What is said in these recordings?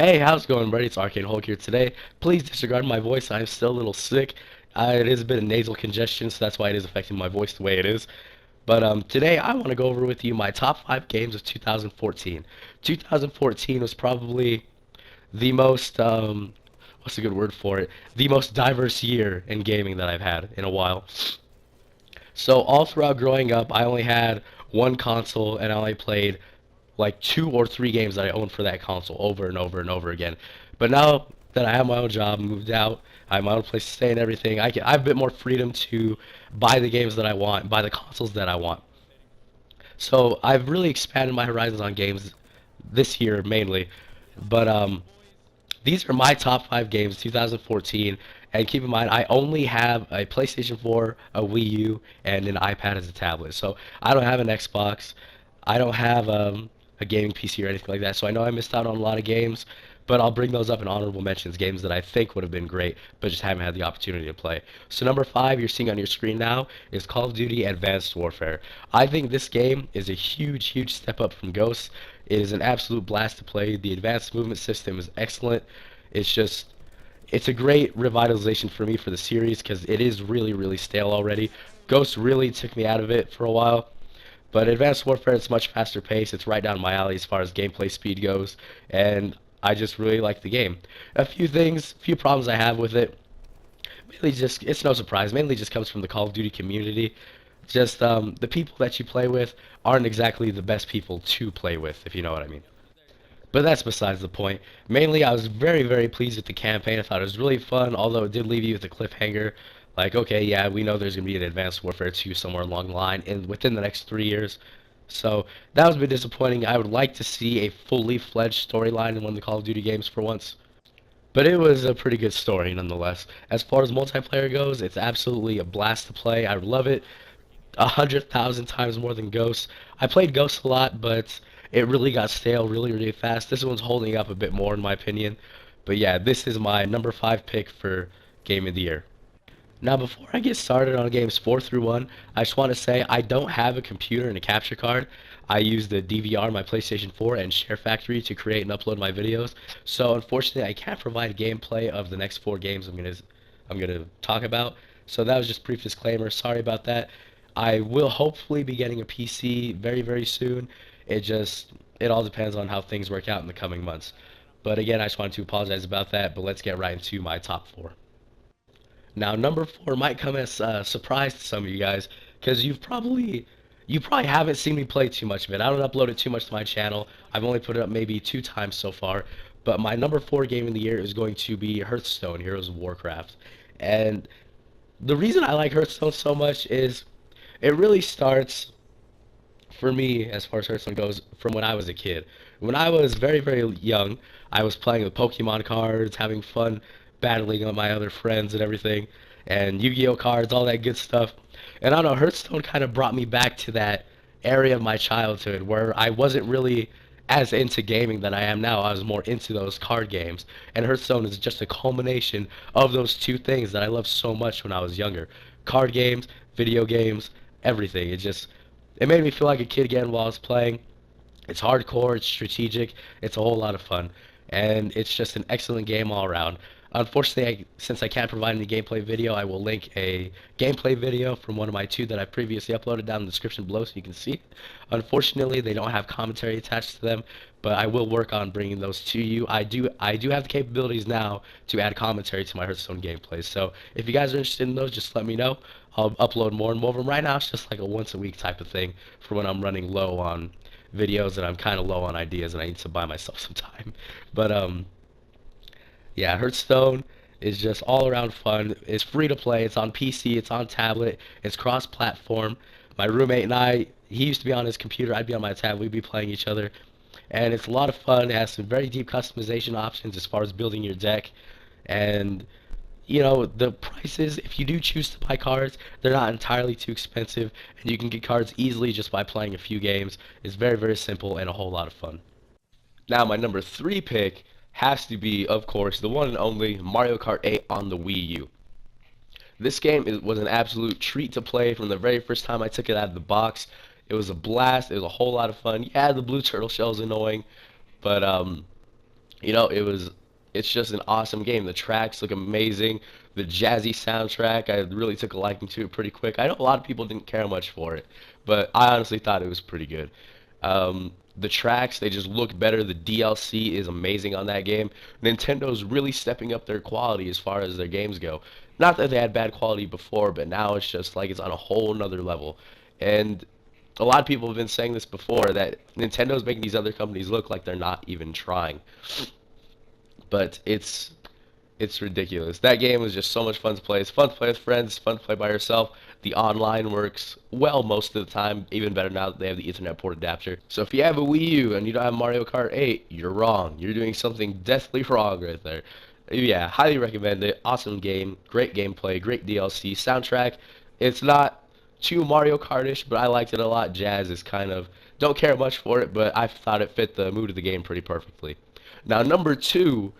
Hey, how's it going, buddy? It's Arcane Hulk here today. Please disregard my voice. I'm still a little sick. It is a bit of nasal congestion, so that's why it is affecting my voice the way it is. But today I want to go over with you my top 5 games of 2014. 2014 was probably the most, what's a good word for it? The most diverse year in gaming that I've had in a while. So all throughout growing up, I only had one console and I only played like 2 or 3 games that I owned for that console over and over and over again. But now that I have my own job, moved out, I have my own place to stay and everything, I have a bit more freedom to buy the games that I want, buy the consoles that I want. So I've really expanded my horizons on games this year mainly. But these are my top 5 games 2014. And keep in mind, I only have a PlayStation 4, a Wii U, and an iPad as a tablet. So I don't have an Xbox. I don't have a gaming PC or anything like that. So I know I missed out on a lot of games, but I'll bring those up in honorable mentions, games that I think would have been great, but just haven't had the opportunity to play. So number 5 you're seeing on your screen now is Call of Duty Advanced Warfare. I think this game is a huge, huge step up from Ghosts. It is an absolute blast to play. The advanced movement system is excellent. It's just it's a great revitalization for me for the series because it is really, really stale already. Ghost really took me out of it for a while, but Advanced Warfare is much faster paced. It's right down my alley as far as gameplay speed goes, and I just really like the game. A few problems I have with it. Mainly just, it's no surprise. Mainly just comes from the Call of Duty community. Just the people that you play with aren't exactly the best people to play with, if you know what I mean. But that's besides the point. Mainly, I was very, very pleased with the campaign. I thought it was really fun, although it did leave you with a cliffhanger. Like, okay, yeah, we know there's going to be an Advanced Warfare 2 somewhere along the line within the next 3 years. So that was a bit disappointing. I would like to see a fully fledged storyline in one of the Call of Duty games for once. But it was a pretty good story nonetheless. As far as multiplayer goes, it's absolutely a blast to play. I love it 100,000 times more than Ghosts. I played Ghosts a lot, but it really got stale really, really fast. This one's holding up a bit more in my opinion. But yeah, this is my number 5 pick for Game of the Year. Now, before I get started on games 4 through 1, I just want to say I don't have a computer and a capture card. I use the DVR, my PlayStation 4, and Share Factory to create and upload my videos. So unfortunately, I can't provide gameplay of the next 4 games I'm gonna talk about. So that was just a brief disclaimer. Sorry about that. I will hopefully be getting a PC very, very soon. It all depends on how things work out in the coming months. But again, I just wanted to apologize about that. But let's get right into my top 4. Now, number 4 might come as a surprise to some of you guys because you probably haven't seen me play too much of it. I don't upload it too much to my channel. I've only put it up maybe 2 times so far. But my number 4 game of the year is going to be Hearthstone, Heroes of Warcraft. And the reason I like Hearthstone so much is it really starts for me, as far as Hearthstone goes, from when I was a kid. When I was very, very young, I was playing with Pokemon cards, having fun battling with my other friends and everything, and Yu-Gi-Oh cards, all that good stuff. And I don't know, Hearthstone kind of brought me back to that area of my childhood where I wasn't really as into gaming that I am now. I was more into those card games. And Hearthstone is just a culmination of those two things that I loved so much when I was younger. Card games, video games, everything. It made me feel like a kid again while I was playing. It's hardcore, it's strategic, it's a whole lot of fun, and it's just an excellent game all around. Unfortunately, since I can't provide any gameplay video, I will link a gameplay video from one of my 2 that I previously uploaded down in the description below so you can see. Unfortunately, they don't have commentary attached to them, but I will work on bringing those to you. I do have the capabilities now to add commentary to my Hearthstone gameplays, so if you guys are interested in those, just let me know. I'll upload more and more of them. Right now, it's just like a once a week type of thing for when I'm running low on videos and I'm kind of low on ideas and I need to buy myself some time. But yeah, Hearthstone is just all around fun. It's free to play. It's on PC. It's on tablet. It's cross-platform. My roommate and I, he used to be on his computer. I'd be on my tab. We'd be playing each other, and it's a lot of fun. It has some very deep customization options as far as building your deck, and the prices, if you do choose to buy cards, they're not entirely too expensive, and you can get cards easily just by playing a few games. It's very, very simple and a whole lot of fun. Now, my number 3 pick has to be, of course, the one and only Mario Kart 8 on the Wii U. This game was an absolute treat to play from the very first time I took it out of the box. It was a blast. It was a whole lot of fun. Yeah, the blue turtle shell is annoying, but It's just an awesome game. The tracks look amazing. The jazzy soundtrack, I really took a liking to it pretty quick. I know a lot of people didn't care much for it, but I honestly thought it was pretty good. The tracks, they just look better. The DLC is amazing on that game. Nintendo's really stepping up their quality as far as their games go. Not that they had bad quality before, but now it's just like it's on a whole nother level. And a lot of people have been saying this before that Nintendo's making these other companies look like they're not even trying. But it's ridiculous. That game was just so much fun to play. It's fun to play with friends, it's fun to play by yourself. The online works well most of the time, even better now that they have the Ethernet port adapter. So if you have a Wii U and you don't have Mario Kart 8, you're wrong. You're doing something deathly wrong right there. Yeah, highly recommend it. Awesome game, great gameplay, great DLC, soundtrack. It's not too Mario Kartish, but I liked it a lot. Jazz is kind of don't care much for it, but I thought it fit the mood of the game pretty perfectly. Now number two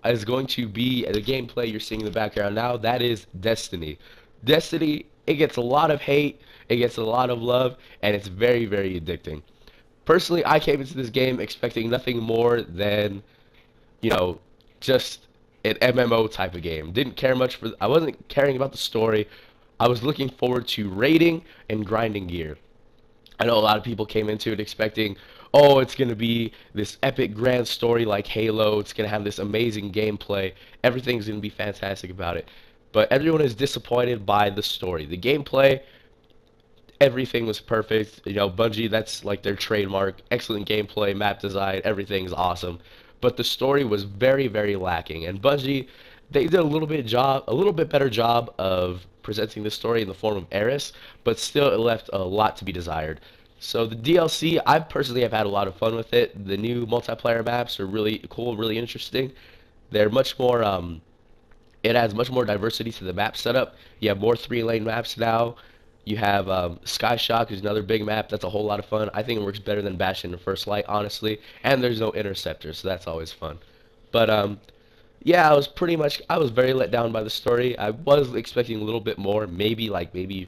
is going to be the gameplay you're seeing in the background now. That is Destiny. Destiny, it gets a lot of hate, it gets a lot of love, and it's very, very addicting. Personally, I came into this game expecting nothing more than, you know, just an MMO type of game. Didn't care much for, I wasn't caring about the story. I was looking forward to raiding and grinding gear. I know a lot of people came into it expecting, oh, it's going to be this epic grand story like Halo. It's going to have this amazing gameplay. Everything's going to be fantastic about it. But everyone is disappointed by the story. The gameplay, everything was perfect. Bungie, that's like their trademark. Excellent gameplay, map design, everything's awesome. But the story was very, very lacking. And Bungie, they did a little bit better job of presenting the story in the form of Eris, but still it left a lot to be desired. So the DLC, I personally have had a lot of fun with it. The new multiplayer maps are really cool, really interesting. They're much more it adds much more diversity to the map setup. You have more three-lane maps now. You have Sky Shock is another big map. That's a whole lot of fun. I think it works better than Bastion and First Light, honestly. And there's no interceptor, so that's always fun. But yeah, I was very let down by the story. I was expecting a little bit more, maybe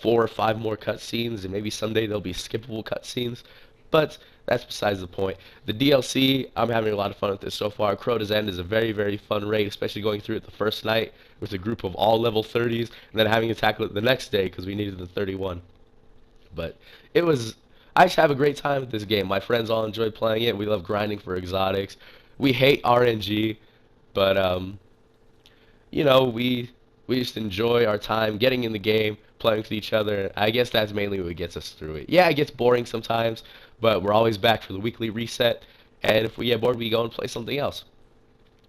4 or 5 more cutscenes, and maybe someday there'll be skippable cutscenes. But that's besides the point. The DLC, I'm having a lot of fun with this so far. Crota's End is a very, very fun raid, especially going through it the first night with a group of all level 30s, and then having to tackle it the next day because we needed the 31. But it was, I just have a great time with this game. My friends all enjoy playing it. We love grinding for exotics. We hate RNG, but we just enjoy our time getting in the game, playing with each other. I guess that's mainly what gets us through it. Yeah, it gets boring sometimes, but we're always back for the weekly reset. And if we get bored, we go and play something else.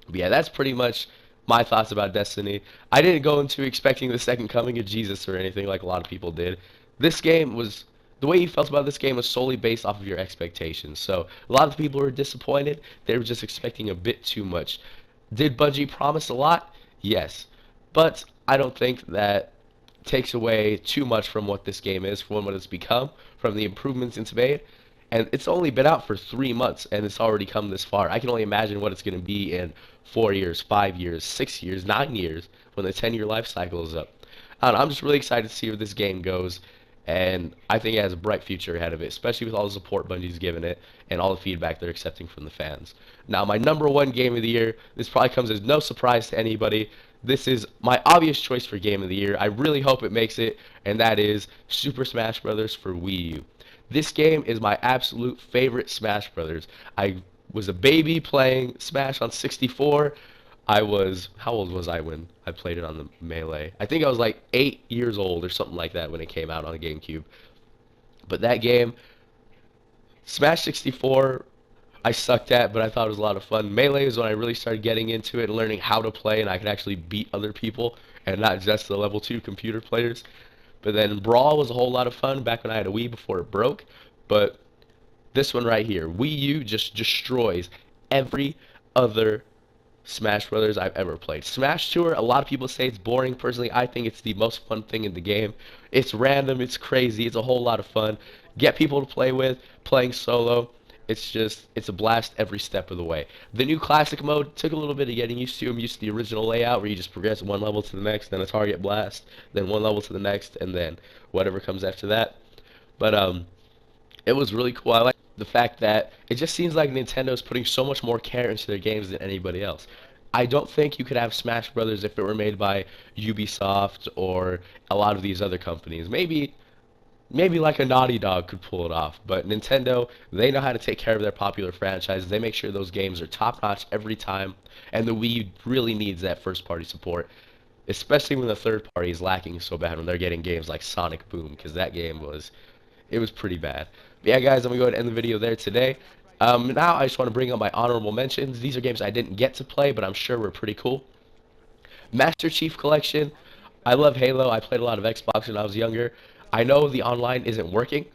But yeah, that's pretty much my thoughts about Destiny. I didn't go into expecting the second coming of Jesus or anything like a lot of people did. This game was the way you felt about this game was solely based off of your expectations. So a lot of people were disappointed. They were just expecting a bit too much. Did Bungie promise a lot? Yes. But I don't think that takes away too much from what this game is, from what it's become, from the improvements it's made. And it's only been out for 3 months, and it's already come this far. I can only imagine what it's going to be in 4 years, 5 years, 6 years, 9 years, when the 10-year life cycle is up. I don't know, I'm just really excited to see where this game goes, and I think it has a bright future ahead of it, especially with all the support Bungie's given it and all the feedback they're accepting from the fans. Now, my number one game of the year, this probably comes as no surprise to anybody. This is my obvious choice for game of the year. I really hope it makes it, and that is Super Smash Bros. For Wii U. This game is my absolute favorite Smash Brothers. I was a baby playing Smash on 64. How old was I when I played it on the Melee? I think I was like 8 years old or something like that when it came out on the GameCube. But that game, Smash 64, I sucked at, but I thought it was a lot of fun. Melee is when I really started getting into it and learning how to play, and I could actually beat other people and not just the level 2 computer players. But then Brawl was a whole lot of fun back when I had a Wii before it broke. But this one right here, Wii U just destroys every other Smash Brothers I've ever played. Smash Tour, a lot of people say it's boring. Personally, I think it's the most fun thing in the game. It's random, it's crazy, it's a whole lot of fun. Get people to play with, playing solo. It's a blast every step of the way. The new classic mode took a little bit of getting used to. I'm used to the original layout where you just progress one level to the next, then a target blast, then one level to the next, and then whatever comes after that. But it was really cool. the fact that it just seems like Nintendo's putting so much more care into their games than anybody else. I don't think you could have Smash Brothers if it were made by Ubisoft or a lot of these other companies. Maybe like a Naughty Dog could pull it off, but Nintendo, they know how to take care of their popular franchises. They make sure those games are top notch every time, and the Wii really needs that first party support, especially when the third party is lacking so bad when they're getting games like Sonic Boom, because that game was it was pretty bad. But yeah, guys, I'm gonna go ahead and end the video there today. Now I just want to bring up my honorable mentions. These are games I didn't get to play, but I'm sure were pretty cool. Master Chief Collection. I love Halo. I played a lot of Xbox when I was younger. I know the online isn't working,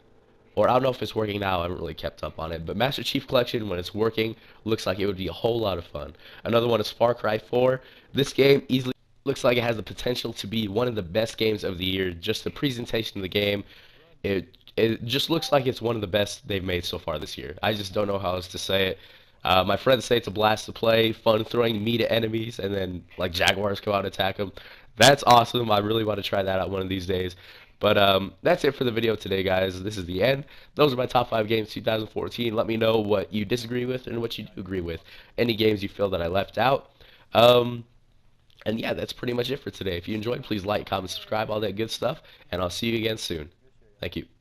or I don't know if it's working now. I haven't really kept up on it. But Master Chief Collection, when it's working, looks like it would be a whole lot of fun. Another one is Far Cry 4. This game easily looks like it has the potential to be one of the best games of the year. Just the presentation of the game, it just looks like it's one of the best they've made so far this year. I just don't know how else to say it. My friends say it's a blast to play, fun throwing meat at enemies, and then like jaguars come out and attack them. That's awesome. I really want to try that out one of these days. But that's it for the video today, guys. This is the end. Those are my top 5 games 2014. Let me know what you disagree with and what you do agree with. Any games you feel that I left out. Um, and yeah, that's pretty much it for today. If you enjoyed, please like, comment, subscribe, all that good stuff. And I'll see you again soon. Thank you.